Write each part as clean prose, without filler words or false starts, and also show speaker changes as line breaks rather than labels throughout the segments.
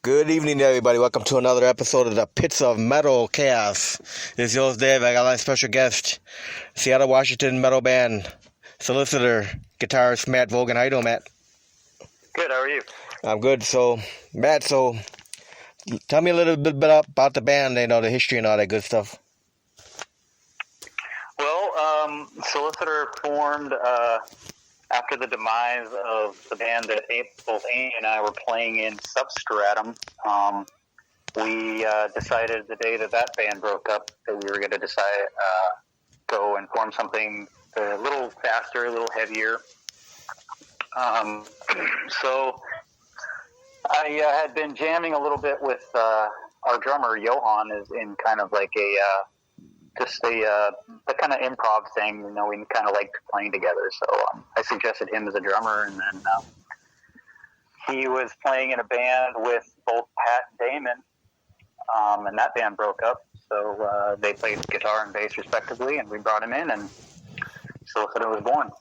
Good evening, everybody. Welcome to another episode of the Pits of Metal Chaos. This is yours, Dave. I got my special guest, Seattle, Washington metal band, Solicitor, guitarist Matt Vogan. How you doing, Matt?
Good, how are you?
I'm good. So, Matt, tell me a little bit about the band, the history and all that good stuff.
Well, Solicitor formed after the demise of the band that both Amy and I were playing in Substratum. We decided the day that band broke up that we were going to go and form something a little faster, a little heavier. So I had been jamming a little bit with our drummer Johan, is in kind of like a kind of improv thing. We kind of liked playing together. So I suggested him as a drummer, and then he was playing in a band with both Pat and Damon, and that band broke up. So they played guitar and bass respectively, and we brought him in, and Solicitor was born.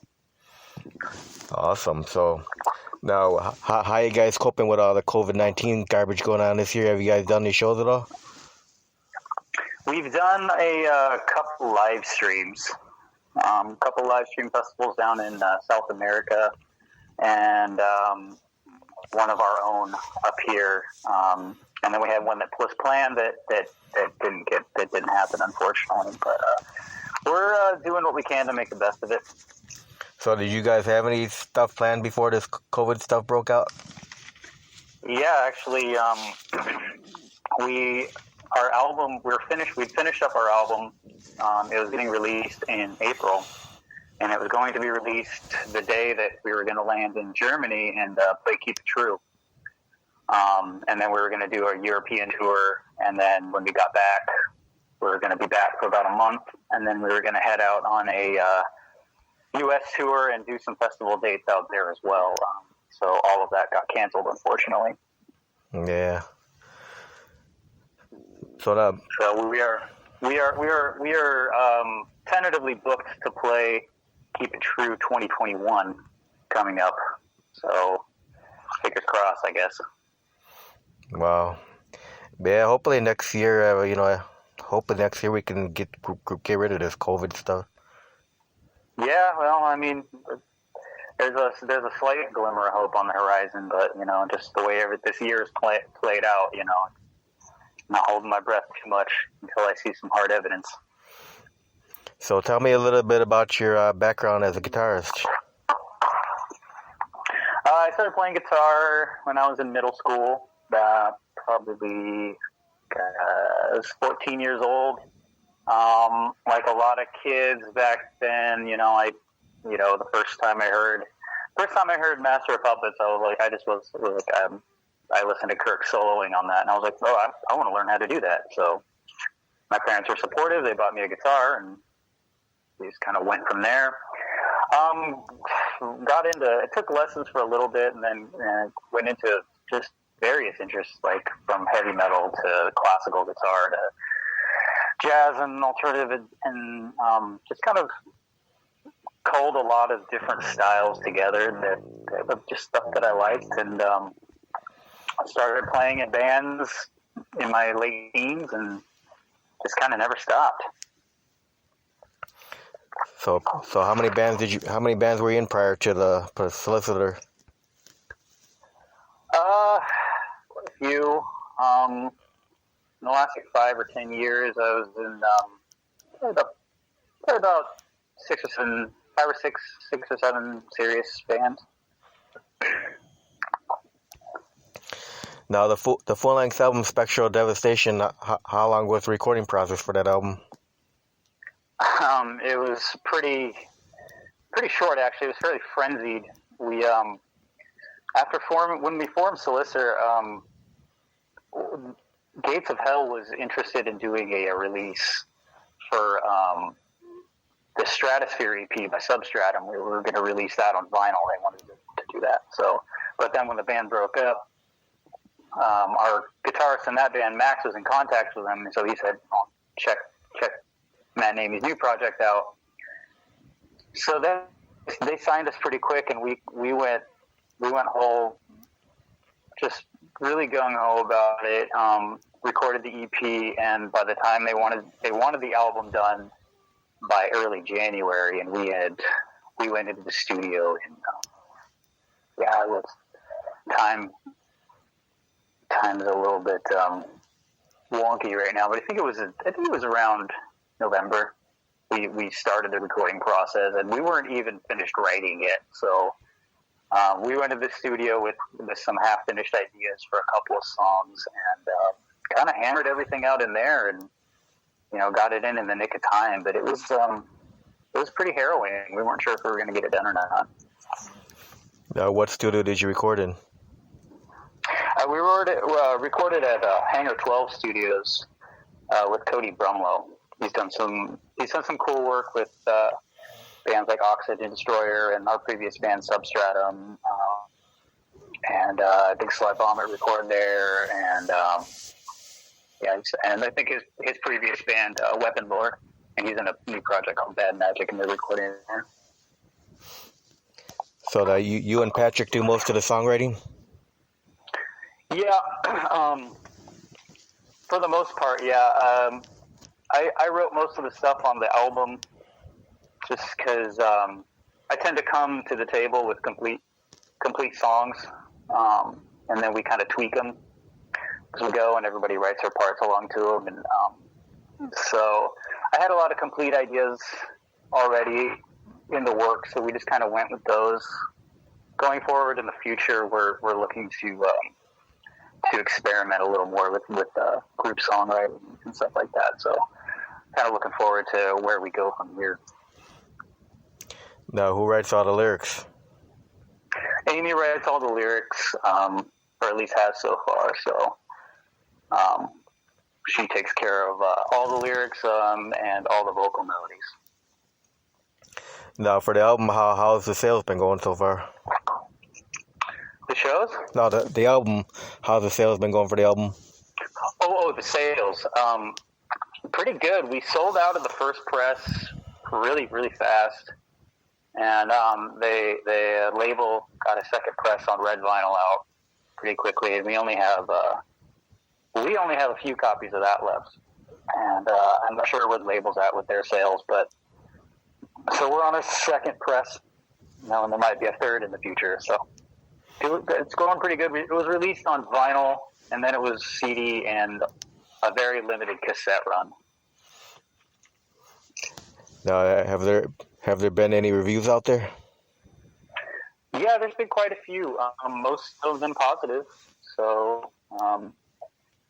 Awesome. So, now, how you guys coping with all the COVID-19 garbage going on this year? Have you guys done any shows at all?
We've done a couple live streams, couple live stream festivals down in South America, and one of our own up here. And then we had one that was planned that didn't happen, unfortunately. But we're doing what we can to make the best of it.
So, did you guys have any stuff planned before this COVID stuff broke out?
Yeah, actually, our album, we'd finished up our album. It was getting released in April, and it was going to be released the day that we were going to land in Germany and play Keep It True. And then we were going to do our European tour, and then when we got back, we were going to be back for about a month, and then we were going to head out on a U.S. tour and do some festival dates out there as well. So all of that got canceled, unfortunately.
Yeah. So
we are tentatively booked to play Keep It True 2021 coming up. So fingers crossed, I guess.
Wow. Yeah, hopefully next year, we can get rid of this COVID stuff.
Yeah, well, I mean, there's a slight glimmer of hope on the horizon, but just the way this year is played out, not holding my breath too much until I see some hard evidence.
So tell me a little bit about your background as a guitarist.
I started playing guitar when I was in middle school, probably I was 14 years old. Like a lot of kids back then, the first time I heard Master of Puppets, I listened to Kirk soloing on that, and I was like, I want to learn how to do that. So my parents were supportive. They bought me a guitar, and we just kind of went from there. It took lessons for a little bit, and then went into just various interests, like from heavy metal to classical guitar to jazz and alternative, and just kind of culled a lot of different styles together that just stuff that I liked, and I started playing in bands in my late teens and just kind of never stopped.
So how many bands were you in prior to the Solicitor?
Quite a few. In the last 5 or 10 years, I was in about 5 or 6 or 7 serious bands.
Now, the full-length album, Spectral Devastation, how long was the recording process for that album?
It was pretty short, actually. It was fairly frenzied. We when we formed Solicitor, Gates of Hell was interested in doing a release for the Stratosphere EP by Substratum. We were going to release that on vinyl. They wanted to do that. So, but then when the band broke up, our guitarist in that band, Max, was in contact with them, and so he said, check Matt and Amy's new project out. So then they signed us pretty quick, and we went whole, just really gung ho about it. Recorded the EP, and by the time they wanted the album done by early January, and we went into the studio, and it was time's a little bit wonky right now, but I think it was around November. We started the recording process, and we weren't even finished writing yet. So we went to the studio with some half-finished ideas for a couple of songs, and kind of hammered everything out in there, and got it in the nick of time. But it was pretty harrowing. We weren't sure if we were going to get it done or not.
What studio did you record in?
We recorded at Hangar 12 Studios with Cody Brumlow. He's done some cool work with bands like Oxygen Destroyer and our previous band Substratum, and Big Sly Vomit recorded there, and and I think his previous band Weapon Lord, and he's in a new project called Bad Magic, and they're recording there.
So you and Patrick do most of the songwriting?
Yeah, for the most part, yeah. I wrote most of the stuff on the album just because I tend to come to the table with complete songs, and then we kind of tweak them as we go, and everybody writes their parts along to them. And so I had a lot of complete ideas already in the works, so we just kind of went with those. Going forward in the future, we're looking to experiment a little more with group songwriting and stuff like that. So kind of looking forward to where we go from here.
Now, who writes all the lyrics?
Amy writes all the lyrics, or at least has so far. So she takes care of all the lyrics and all the vocal melodies.
Now, for the album, how's the sales been going so far?
The shows?
No, the album. How's the sales been going for the album?
Oh, the sales. Pretty good. We sold out of the first press really, really fast. And the label got a second press on red vinyl out pretty quickly. And we only have a few copies of that left. And I'm not sure what label's at with their sales, but so we're on a second press, and there might be a third in the future. So it's going pretty good. It was released on vinyl, and then it was CD and a very limited cassette run.
Now, have there been any reviews out there?
Yeah, there's been quite a few. Most of them positive. So,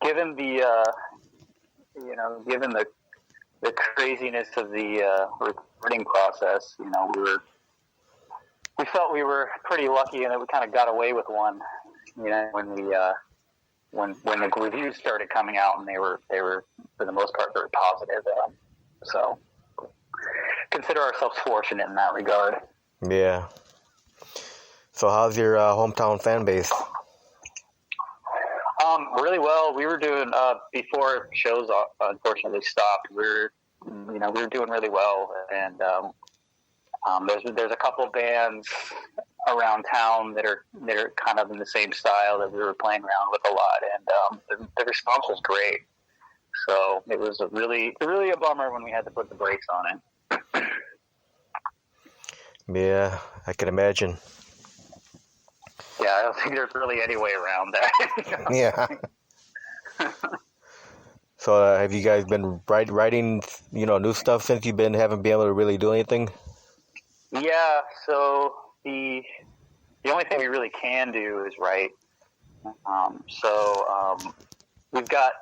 given the craziness of the recording process, we felt we were pretty lucky, and that we kind of got away with one. When the reviews started coming out, and they were for the most part very positive. So consider ourselves fortunate in that regard.
Yeah. So how's your hometown fan base?
Really well. We were doing before shows unfortunately stopped. We were doing really well, and there's a couple bands around town that are kind of in the same style that we were playing around with a lot, and the response was great. So it was really a bummer when we had to put the brakes on it.
Yeah, I can imagine.
Yeah, I don't think there's really any way around that.
Yeah. So have you guys been writing, new stuff since you haven't been able to really do anything?
Yeah. So the only thing we really can do is write. We've got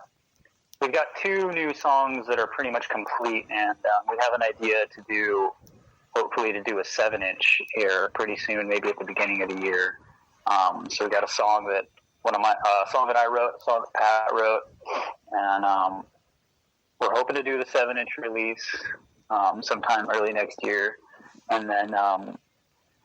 two new songs that are pretty much complete, and we have an idea hopefully to do a 7-inch here pretty soon, maybe at the beginning of the year. So we got a song that song that I wrote, a song that Pat wrote, and we're hoping to do the 7-inch release sometime early next year. And then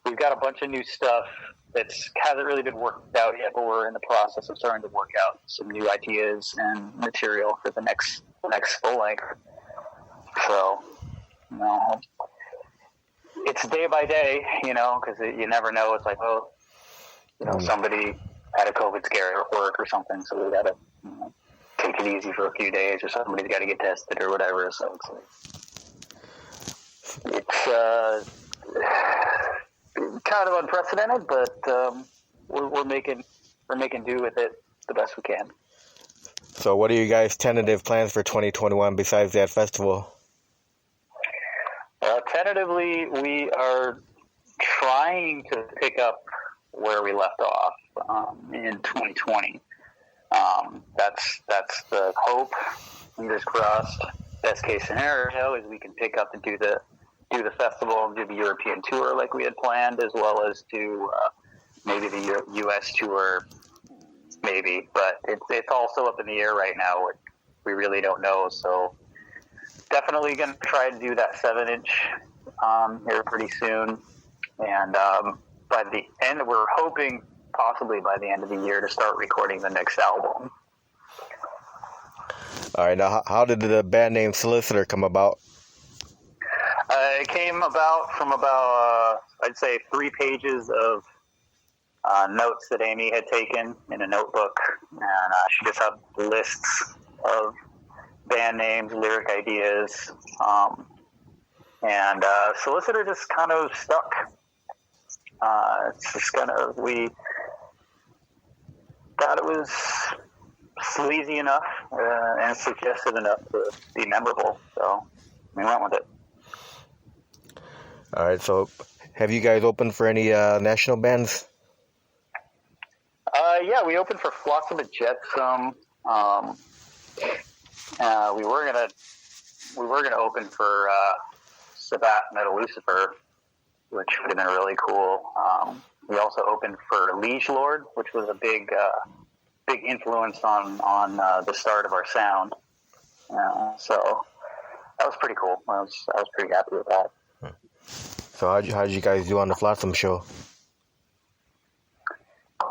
we've got a bunch of new stuff that hasn't really been worked out yet, but we're in the process of starting to work out some new ideas and material for the next full length. So, it's day by day, because you never know. It's like, somebody had a COVID scare at work or something, so we got to take it easy for a few days, or somebody's got to get tested or whatever. So it's kind of unprecedented, but we're making do with it the best we can.
So what are you guys' tentative plans for 2021 besides that festival?
Tentatively, we are trying to pick up where we left off in 2020. That's the hope. Fingers crossed. Best case scenario is we can pick up and do the festival and do the European tour like we had planned, as well as do maybe the U.S. tour, maybe. But it's also up in the air right now. We really don't know. So definitely going to try to do that 7-inch here pretty soon. And by the end, we're hoping possibly by the end of the year to start recording the next album.
All right. Now, how did the band name Solicitor come about?
It came about from I'd say 3 pages of notes that Amy had taken in a notebook. And she just had lists of band names, lyric ideas. And Solicitor just kind of stuck. It's just kind of, we thought it was sleazy enough and suggestive enough to be memorable, so we went with it.
All right, so have you guys opened for any national bands?
Yeah, we opened for Flotsam and Jetsam. We were gonna open for Sabat Metal Lucifer, which would have been really cool. We also opened for Liege Lord, which was a big influence on the start of our sound. So that was pretty cool. I was pretty happy with that.
So how'd you guys do on the Flotsam show?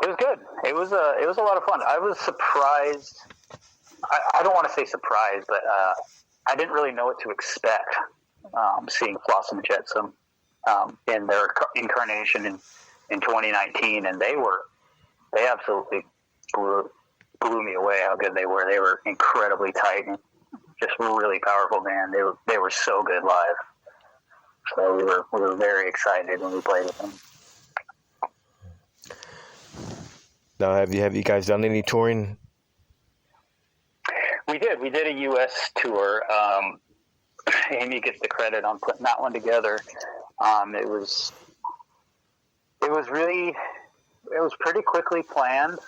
It was good. It was a lot of fun. I was surprised. I don't want to say surprised, but I didn't really know what to expect seeing Flotsam and Jetsam in their incarnation in 2019, and they absolutely blew me away how good they were. They were incredibly tight and just really powerful band. They were so good live. So we were very excited when we played with them.
Now, have you guys done any touring?
We did. We did a U.S. tour. Amy gets the credit on putting that one together. It was pretty quickly planned.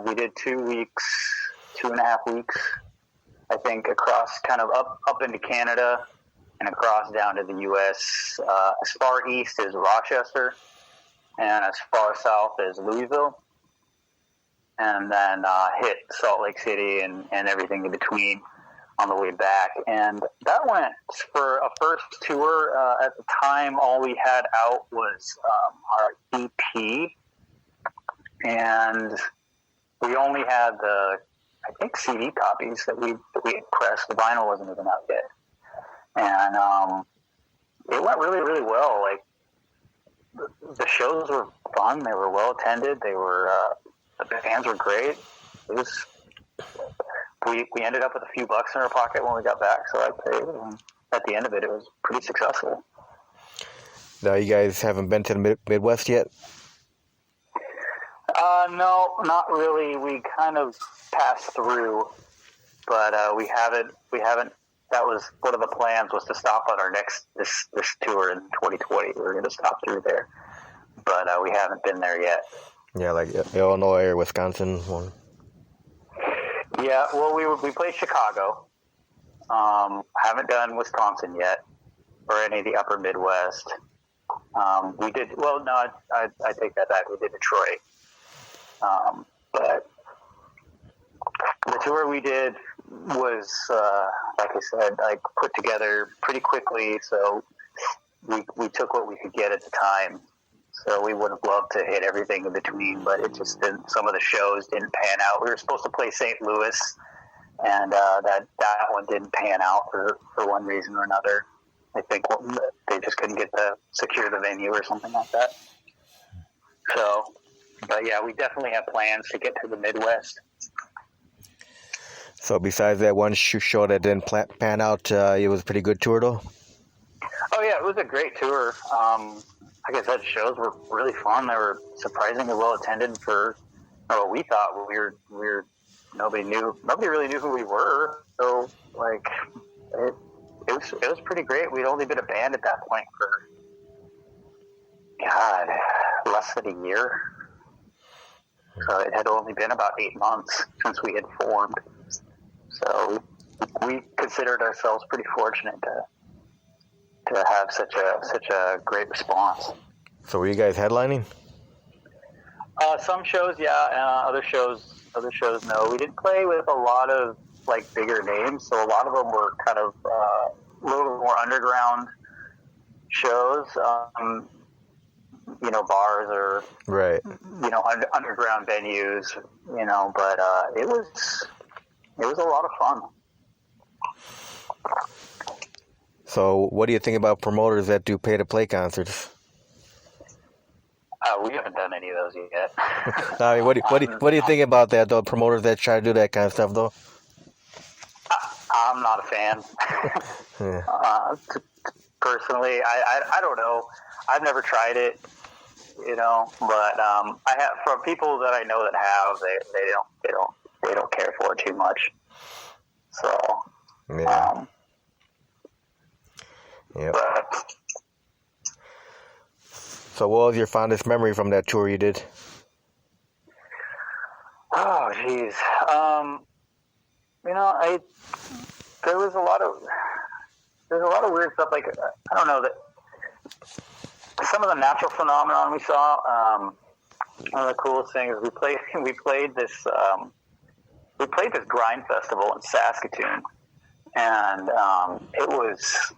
We did 2.5 weeks, I think, across kind of up into Canada and across down to the U.S. As far east as Rochester and as far south as Louisville, and then hit Salt Lake City and everything in between on the way back. And that went for a first tour. At the time, all we had out was our EP, and we only had the, I think, CD copies that we had pressed. The vinyl wasn't even out yet. And it went really, really well. Like, the shows were fun. They were well attended. They were the bands were great. It was. We ended up with a few bucks in our pocket when we got back, so I paid. And at the end of it, it was pretty successful.
Now, you guys haven't been to the Midwest yet?
No, not really. We kind of passed through, but we haven't. That was one of the plans, was to stop on our this tour in 2020. We were going to stop through there, but we haven't been there yet. Yeah,
like Illinois or Wisconsin one.
Yeah, well, we played Chicago. Haven't done Wisconsin yet, or any of the upper Midwest. We did, well, no, I take that back. We did Detroit. But the tour we did was, like I said, like, put together pretty quickly, so we took what we could get at the time. So we would have loved to hit everything in between, but it just didn't. Some of the shows didn't pan out. We were supposed to play St. Louis, and that one didn't pan out for one reason or another. I think they just couldn't secure the venue or something like that. So But yeah, we definitely have plans to get to the Midwest.
So besides that one show that didn't pan out, it was a pretty good tour, though?
Oh yeah, it was a great tour. Like I said, shows were really fun. They were surprisingly well attended for what we thought. We were nobody really knew who we were. So like it was pretty great. We'd only been a band at that point for less than a year. So it had only been about 8 months since we had formed. So we considered ourselves pretty fortunate to have such a great response.
So were you guys headlining?
Some shows, yeah. Other shows, no. We didn't play with a lot of like bigger names, so a lot of them were kind of a little more underground shows. Bars or
right.
Underground venues. But it was a lot of fun.
So, what do you think about promoters that do pay-to-play concerts?
We haven't done any of those yet.
I mean, what do you think about that, though? Promoters that try to do that kind of stuff, though.
I'm not a fan.
Yeah.
Personally, I don't know. I've never tried it, But I have from people that I know that have, they don't care for it too much. So.
Yeah. Yep. So what was your fondest memory from that tour you did?
Oh, geez. There's a lot of weird stuff. Like, I don't know, that some of the natural phenomenon we saw. One of the coolest things we played this grind festival in Saskatoon, and it was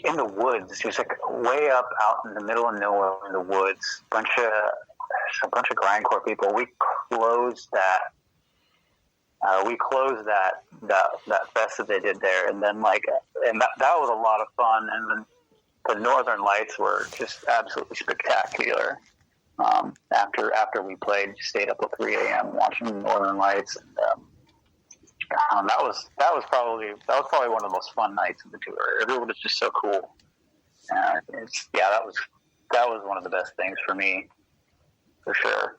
in the woods. It was like way up out in the middle of nowhere in the woods. A bunch of grindcore people. We closed that fest that they did there, and then that was a lot of fun. And then the Northern Lights were just absolutely spectacular. After we played, stayed up till 3 a.m. watching the Northern Lights, and that was probably one of the most fun nights of the tour. Everyone was just so cool. That was one of the best things for me, for sure.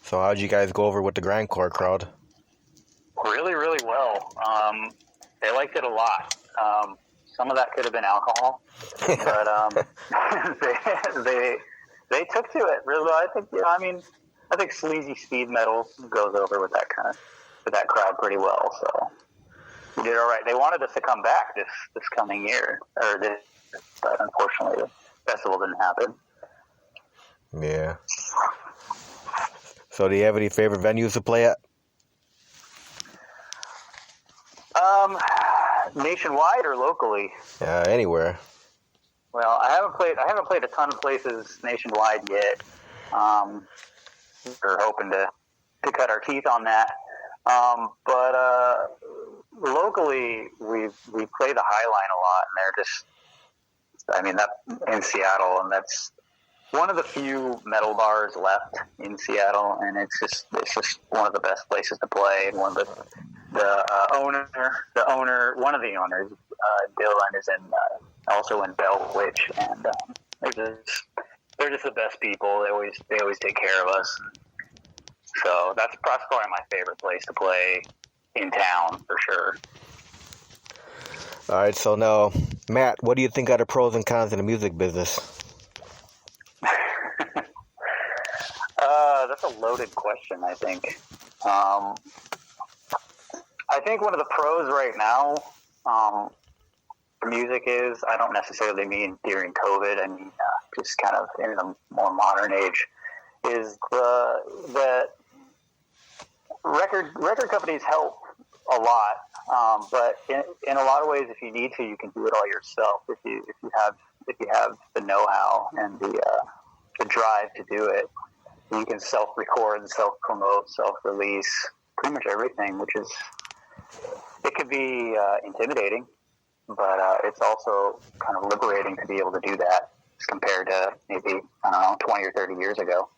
So how'd you guys go over with the grindcore crowd?
Really, really well. They liked it a lot. Some of that could have been alcohol, but they took to it really well. I think sleazy speed metal goes over with that crowd pretty well. So we did all right. They wanted us to come back this coming year, but unfortunately the festival didn't happen.
Yeah. So do you have any favorite venues to play at?
Nationwide or locally?
Anywhere.
Well, I haven't played a ton of places nationwide yet. We're hoping to cut our teeth on that. But locally, we play the Highline a lot, and they're that in Seattle, and that's one of the few metal bars left in Seattle, and it's just one of the best places to play. And one of one of the owners, Dylan, is also in Bellwitch, and they're just the best people. They always take care of us. So that's probably my favorite place to play in town, for sure.
All right, so now, Matt, what do you think are the pros and cons in the music business?
That's a loaded question, I think. I think one of the pros right now for music is, I don't necessarily mean during COVID, I mean just kind of in the more modern age, is that record companies help a lot, but in a lot of ways, if you need to, you can do it all yourself. If you have the know-how and the drive to do it, you can self-record, self-promote, self-release, pretty much everything. It could be intimidating, but it's also kind of liberating to be able to do that. as compared to maybe, I don't know, 20 or 30 years ago.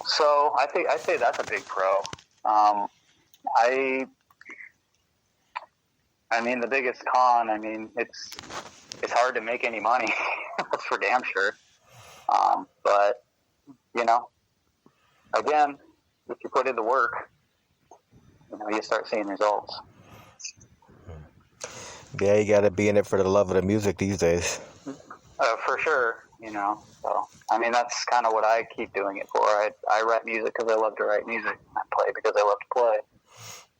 So I'd say that's a big pro. I mean, the biggest con, I mean, it's hard to make any money. That's for damn sure. But, you know, again, if you put in the work, you know, you start seeing results.
Yeah, you got to be in it for the love of the music these days.
For sure, you know. So, I mean, that's kind of what I keep doing it for. I write music because I love to write music. I play because I love to play.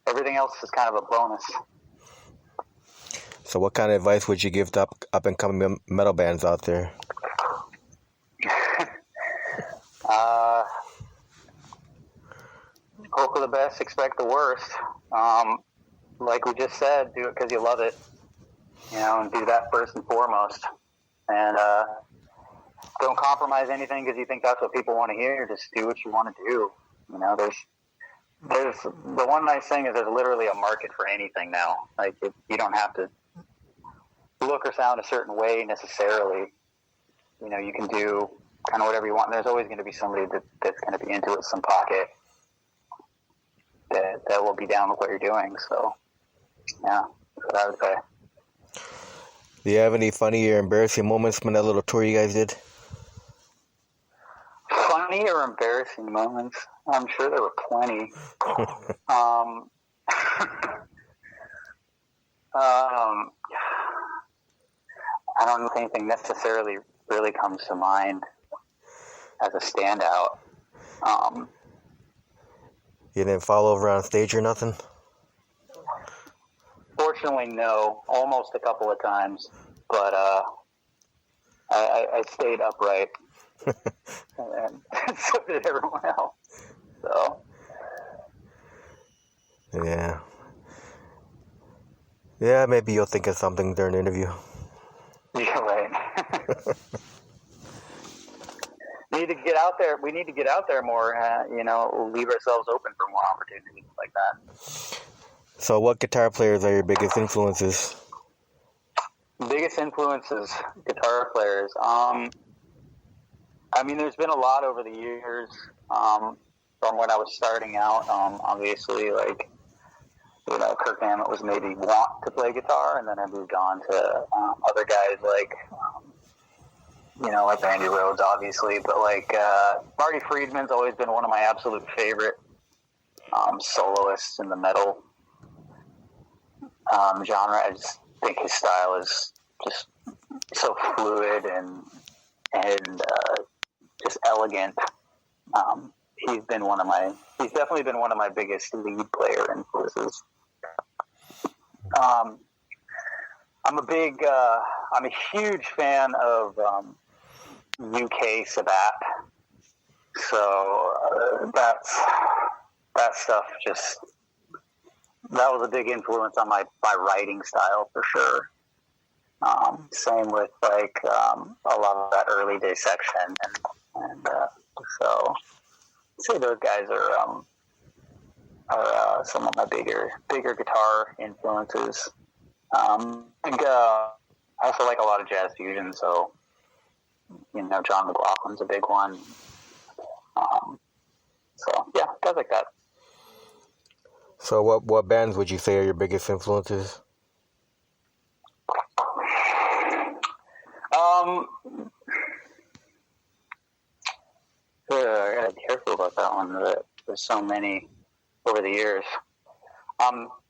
Everything else is kind of a bonus.
So what kind of advice would you give to up-and-coming metal bands out there?
Hope for the best, expect the worst. Like we just said, do it because you love it. You know, and do that first and foremost. And don't compromise anything because you think that's what people want to hear. Just do what you want to do. You know, there's the one nice thing is there's literally a market for anything now. Like, you don't have to look or sound a certain way necessarily. You know, you can do kind of whatever you want. There's always going to be somebody that's going to be into it some pocket that will be down with what you're doing. So, yeah, that's what I would say.
Do you have any funny or embarrassing moments from that little tour you guys did?
Funny or embarrassing moments? I'm sure there were plenty. I don't know if anything necessarily really comes to mind as a standout.
You didn't fall over on stage or nothing?
Fortunately, no. Almost a couple of times, but I stayed upright, and so did everyone else. So,
yeah, maybe you'll think of something during the interview.
Yeah, right. We need to get out there. We need to get out there more. You know, leave ourselves open for more opportunities like that.
So what guitar players are your biggest influences?
Biggest influences, guitar players. I mean, there's been a lot over the years. From when I was starting out, obviously, like, you know, Kirk Hammett was maybe want to play guitar, and then I moved on to other guys like, you know, like Randy Rhoads, obviously, but like Marty Friedman's always been one of my absolute favorite soloists in the metal genre. I just think his style is just so fluid and just elegant. He's definitely been one of my biggest lead player influences. I'm a huge fan of UK Sabat. So that stuff that was a big influence on my writing style for sure. Same with like a lot of that early dissection and so I'd say those guys are some of my bigger guitar influences. I also like a lot of jazz fusion, so you know, John McLaughlin's a big one. So yeah, guys like that.
So what bands would you say are your biggest influences?
I gotta be careful about that one. There's so many over the years.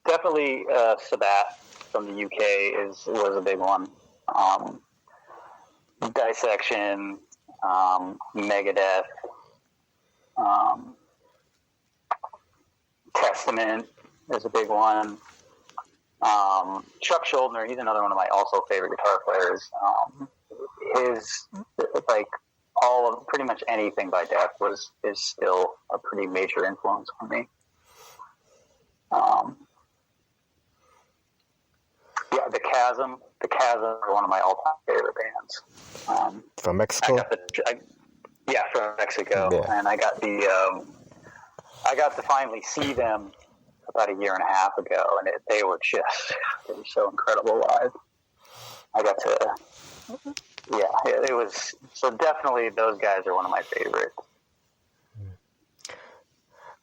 Definitely Sabat from the UK was a big one. Dissection, Megadeth, Testament is a big one. Chuck Schuldiner, he's another one of my also favorite guitar players. His like all of pretty much anything by Def is still a pretty major influence on me. Yeah, the Chasm are one of my all-time favorite bands.
From Mexico?
From Mexico,
yeah.
And I got to finally see them about a year and a half ago, and they were so incredible live. I got to it was, so definitely those guys are one of my favorites.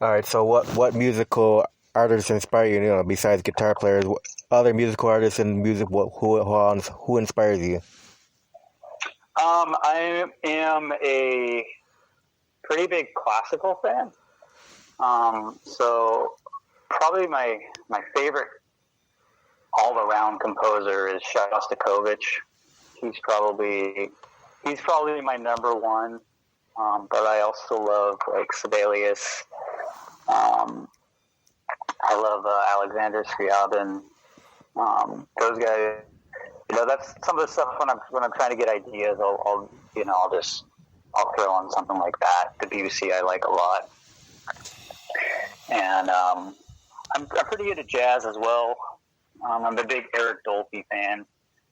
All right, so what musical artists inspire you? You know, besides guitar players, what other musical artists and music? Who inspires you?
I am a pretty big classical fan. So probably my favorite all-around composer is Shostakovich. He's probably my number one. But I also love like Sibelius. I love Alexander Scriabin. Those guys. You know, that's some of the stuff when I'm trying to get ideas. I'll throw on something like that. Debussy I like a lot, and I'm pretty into jazz as well. I'm a big Eric Dolphy fan,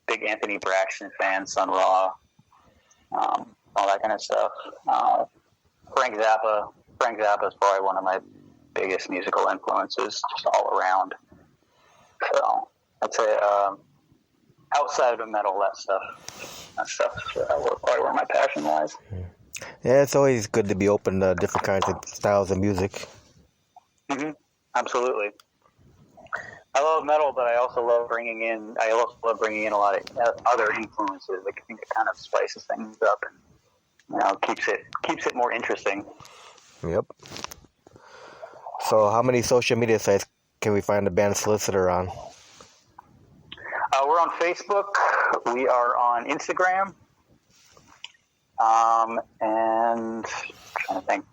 big Anthony Braxton fan, Sun Ra, all that kind of stuff. Frank Zappa is probably one of my biggest musical influences, just all around. So I'd say outside of metal, that stuff probably where my passion lies.
Yeah, it's always good to be open to different kinds of styles of music.
Mm-hmm. Absolutely. I love metal, but I also love bringing in a lot of other influences. I think it kind of spices things up and keeps it more interesting.
Yep. So, how many social media sites can we find the band Solicitor on?
We're on Facebook. We are on Instagram. And I'm trying to think.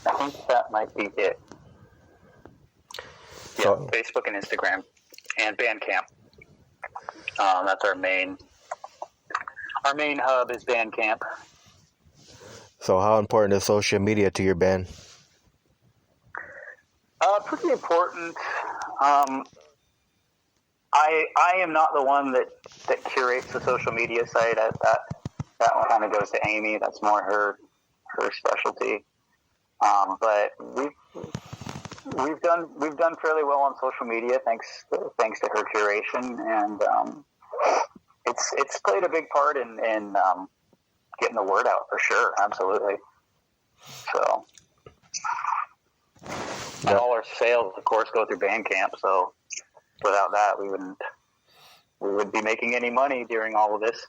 I think that might be it. Yeah, so, Facebook and Instagram, and Bandcamp. That's our main hub is Bandcamp.
So, how important is social media to your band?
Pretty important. I am not the one that curates the social media site. That one kind of goes to Amy. That's more her specialty. But we've done fairly well on social media thanks to her curation, and it's played a big part in getting the word out for sure. Absolutely. So, and all our sales, of course, go through Bandcamp. So without that, we wouldn't be making any money during all of this.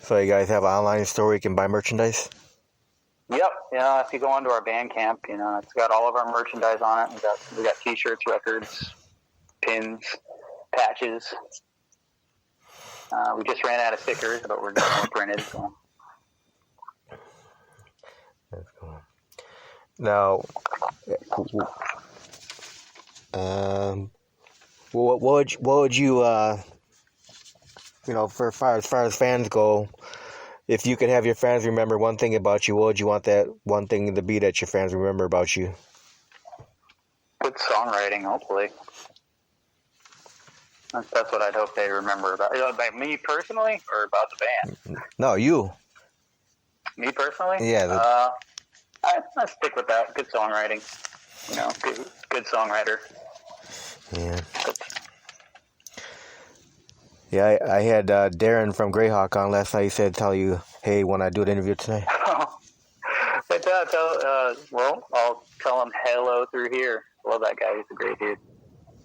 So you guys have an online store where you can buy merchandise?
Yep. Yeah. If you go onto our Bandcamp, it's got all of our merchandise on it. We got T-shirts, records, pins, patches. We just ran out of stickers, but we're getting more printed. So.
That's cool. Now, what would you, for as far as fans go, if you could have your fans remember one thing about you, what would you want that one thing to be that your fans remember about you?
Good songwriting, hopefully. That's what I'd hope they remember about me personally, or about the band.
No, you.
Me personally?
Yeah.
I stick with that. Good songwriting. Good songwriter.
Yeah. Yeah, I had Darren from Greyhawk on last night. He said, tell you, hey, when I do the interview tonight.
Well, I'll tell him hello through here. Love that guy. He's a great dude.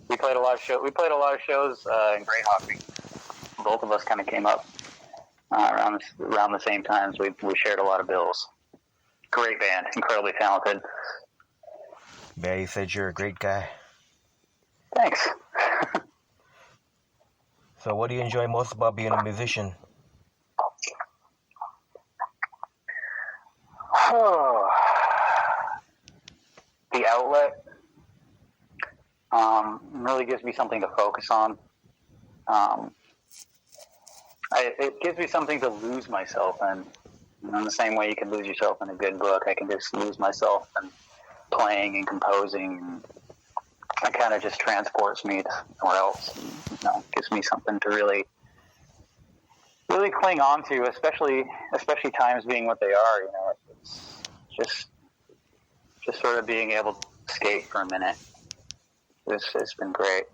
We played a lot of shows in Greyhawk. Both of us kind of came up around the same times. We shared a lot of bills. Great band, incredibly talented.
Yeah, he said you're a great guy.
Thanks.
So what do you enjoy most about being a musician?
The outlet really gives me something to focus on. It gives me something to lose myself in. In the same way you can lose yourself in a good book, I can just lose myself in playing and composing. It kind of just transports me to somewhere else. Gives me something to really cling on to, especially times being what they are. It's just sort of being able to escape for a minute. It's been great,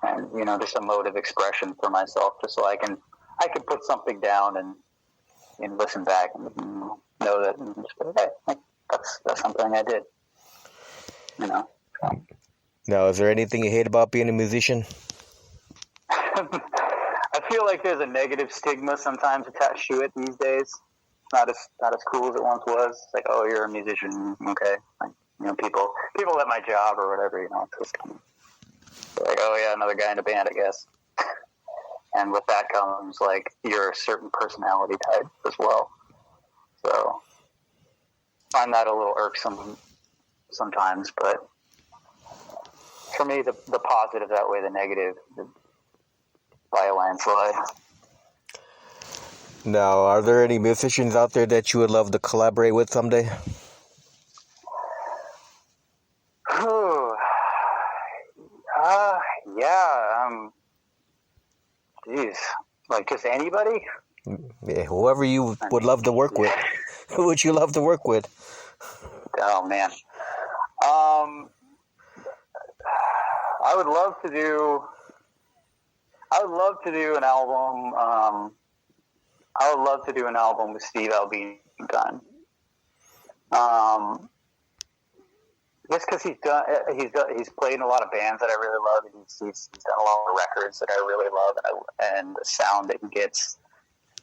and just a mode of expression for myself, just so I can I could put something down and listen back and know that, and just go, hey, that's something I did. You know. So.
Now, is there anything you hate about being a musician?
I feel like there's a negative stigma sometimes attached to it these days. Not as cool as it once was. It's like, oh, you're a musician, okay? Like, you know, people at my job or whatever, you know, it's just kind of like, oh yeah, another guy in a band, I guess. And with that comes like you're a certain personality type as well. So I find that a little irksome sometimes, but for me, the positive that way, the negative by a landslide.
Now, are there any musicians out there that you would love to collaborate with someday?
Yeah. Geez, like just anybody?
Yeah, whoever you would love to work with. Who would you love to work with?
Oh man. I would love to do an album. I would love to do an album with Steve Albini done. Just because he's played in a lot of bands that I really love, and he's done a lot of records that I really love, and the sound that he gets,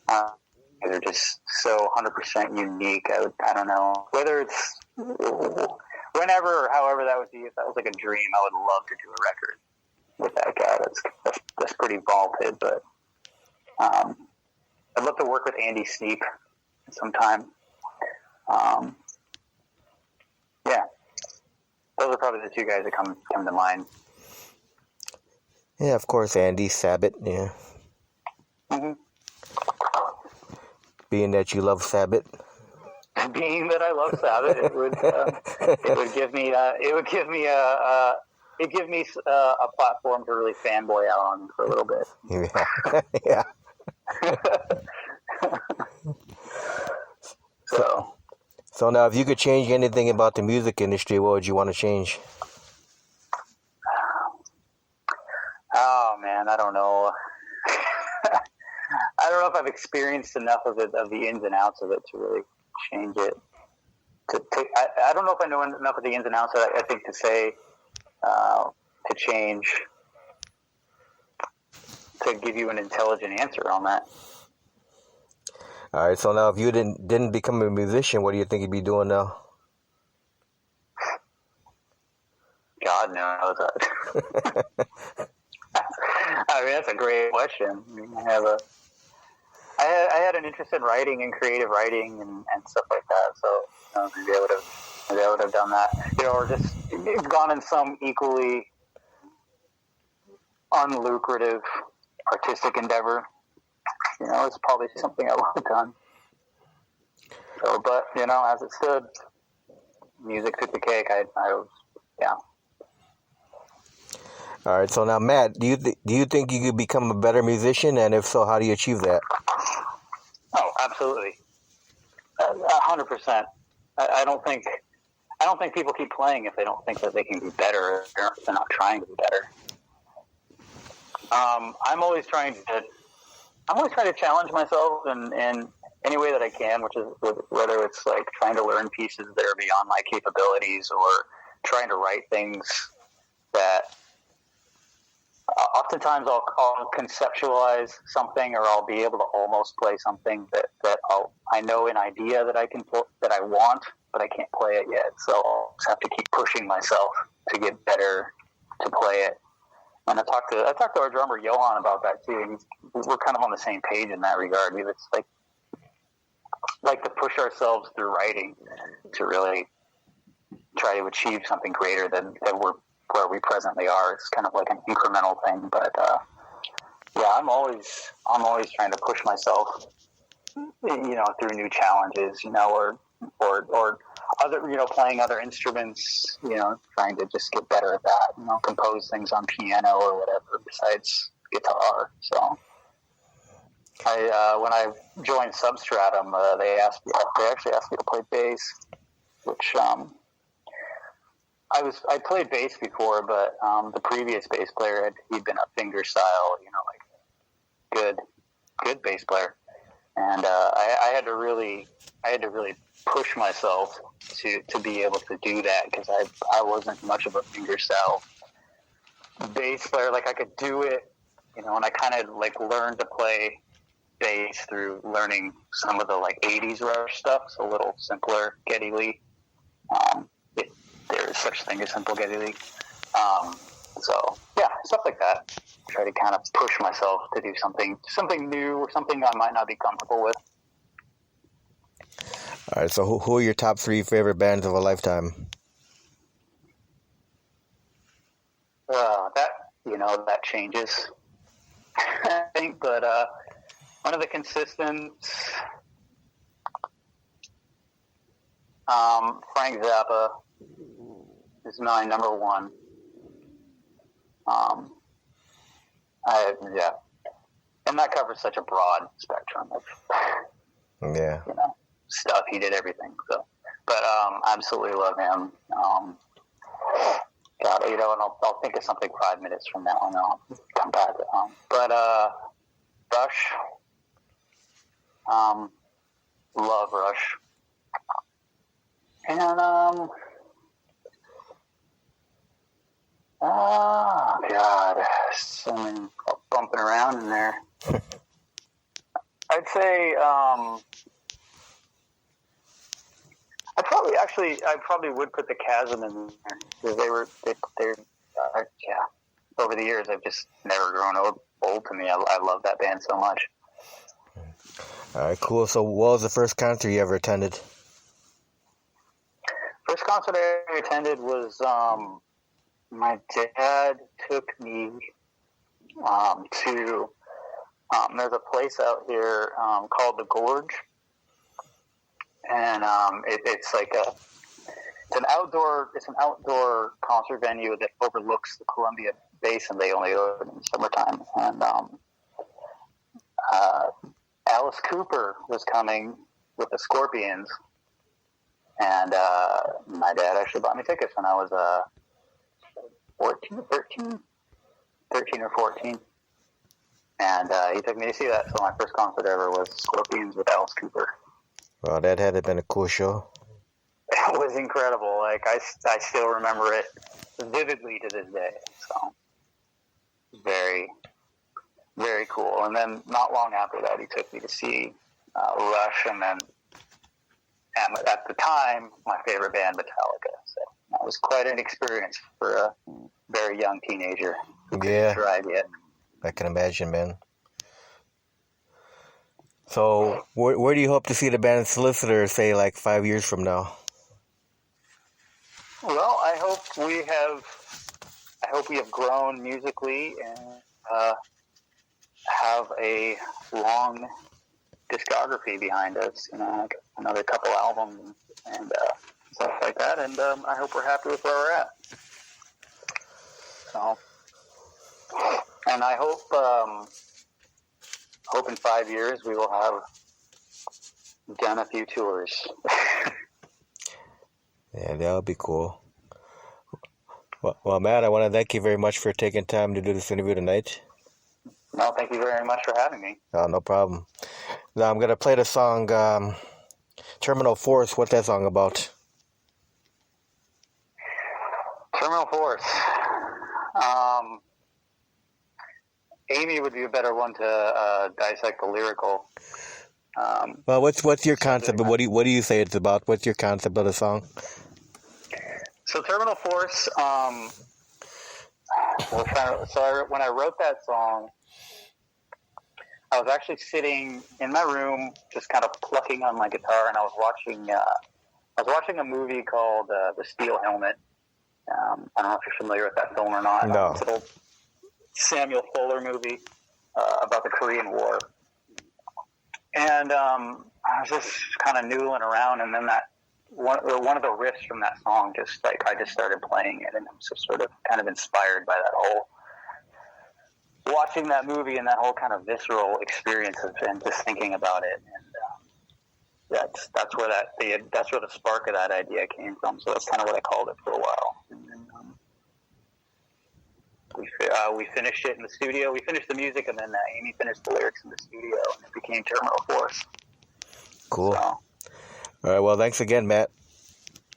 they're just so 100% unique. I don't know whether it's whenever or however that would be. If that was like a dream, I would love to do a record with that guy. That's pretty vaulted, but I'd love to work with Andy Sneap sometime. Yeah. Those are probably the two guys that come to mind.
Yeah, of course, Andy Sabbath, yeah.
Mm-hmm.
Being that you love Sabbath.
Being that I love Sabbath, it would give me a platform to really fanboy out on for a little bit.
Yeah. So now, if you could change anything about the music industry, what would you want to change?
Oh man, I don't know. I don't know if I've experienced enough of the ins and outs of it to really change it. I don't know if I know enough of the ins and outs that I think to say to change, to give you an intelligent answer on that.
All right, so now if you didn't become a musician, what do you think you'd be doing now?
God knows. I mean, that's a great question. I mean, I had an interest in writing and creative writing and stuff like that. So maybe I would have done that, or just gone in some equally unlucrative artistic endeavor. It's probably something I would have done. So, but as it stood, music took the cake. I was, yeah.
All right. So now, Matt, do you think you could become a better musician, and if so, how do you achieve that?
Oh, absolutely, 100%. I don't think people keep playing if they don't think that they can be better. If they're not trying to be better. I'm always trying to challenge myself in any way that I can, which is whether it's like trying to learn pieces that are beyond my capabilities or trying to write things that oftentimes I'll conceptualialize something, or I'll be able to almost play something that I know an idea that I want, but I can't play it yet. So I'll just have to keep pushing myself to get better to play it. And I talked to our drummer Johan about that too. And we're kind of on the same page in that regard. We just like to push ourselves through writing to really try to achieve something greater than where we presently are. It's kind of like an incremental thing, but yeah, I'm always trying to push myself, through new challenges, or other, playing other instruments, trying to just get better at that, compose things on piano or whatever besides guitar. So when I joined Substratum, they actually asked me to play bass, which I played bass before, but the previous bass player he'd been a finger style, like good good bass player, and I had to really push myself to be able to do that, because I wasn't much of a fingerstyle bass player. Like, I could do it, and I kind of like learned to play bass through learning some of the like 80s Rush stuff, so a little simpler Geddy Lee. There is such thing as simple Geddy Lee. So yeah, stuff like that. Try to kind of push myself to do something new, or something I might not be comfortable with.
All right, so who are your top 3 favorite bands of a lifetime?
That changes, I think, but one of the consistents, Frank Zappa is my number one. And that covers such a broad spectrum of stuff. He did everything. So, but absolutely love him. God, and I'll think of something 5 minutes from now, and I'll come back. But Rush, love Rush, and God, so many bumping around in there. I'd say I probably would put the Chasm in there, because they're over the years I've just never grown old to me. I love that band so much.
All right, cool. So what was the first concert you ever attended?
First concert I attended was my dad took me to there's a place out here called the Gorge, and it's an outdoor concert venue that overlooks the Columbia Basin. They only open in summertime, and Alice Cooper was coming with the Scorpions, and my dad actually bought me tickets when I was 13 or 14. And he took me to see that. So my first concert ever was Scorpions with Alice Cooper.
Well, that had been a cool show.
It was incredible. Like, I still remember it vividly to this day. So very, very cool. And then not long after that, he took me to see Rush, and at the time, my favorite band, Metallica. So that was quite an experience for a very young teenager who couldn't drive yet.
I can imagine, man. So, where do you hope to see the band Solicitor, say, like 5 years from now?
Well, I hope we have grown musically and have a long discography behind us. Like another couple albums and stuff like that. And I hope we're happy with where we're at. So. And I hope in 5 years we will have done a few tours.
Yeah, that would be cool. Well, Matt, I want to thank you very much for taking time to do this interview tonight.
No, thank you very much for having me.
Oh, no problem. Now I'm going to play the song Terminal Force. What's that song about?
Terminal Force. Amy would be a better one to dissect the lyrical.
Well, what's your concept? What do you say it's about? What's your concept of the song?
So Terminal Force. When I wrote that song, I was actually sitting in my room, just kind of plucking on my guitar, and I was watching a movie called The Steel Helmet. I don't know if you're familiar with that film or not.
No.
It's an old Samuel Fuller movie about the Korean War. And I was just kind of noodling around, and then that one of the riffs from that song I just started playing it, and I was just sort of kind of inspired by that whole watching that movie and that whole kind of visceral experience and just thinking about it. And that's where the spark of that idea came from. So that's kind of what I called it for a while. And then, We finished it in the studio. We finished the music, and then Amy finished the lyrics in the studio, and it became Terminal Force.
Cool.
So,
All right. Well, thanks again, Matt.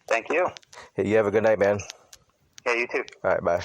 thank you.
Hey, you have a good night, man.
Yeah, you too.
All right. Bye.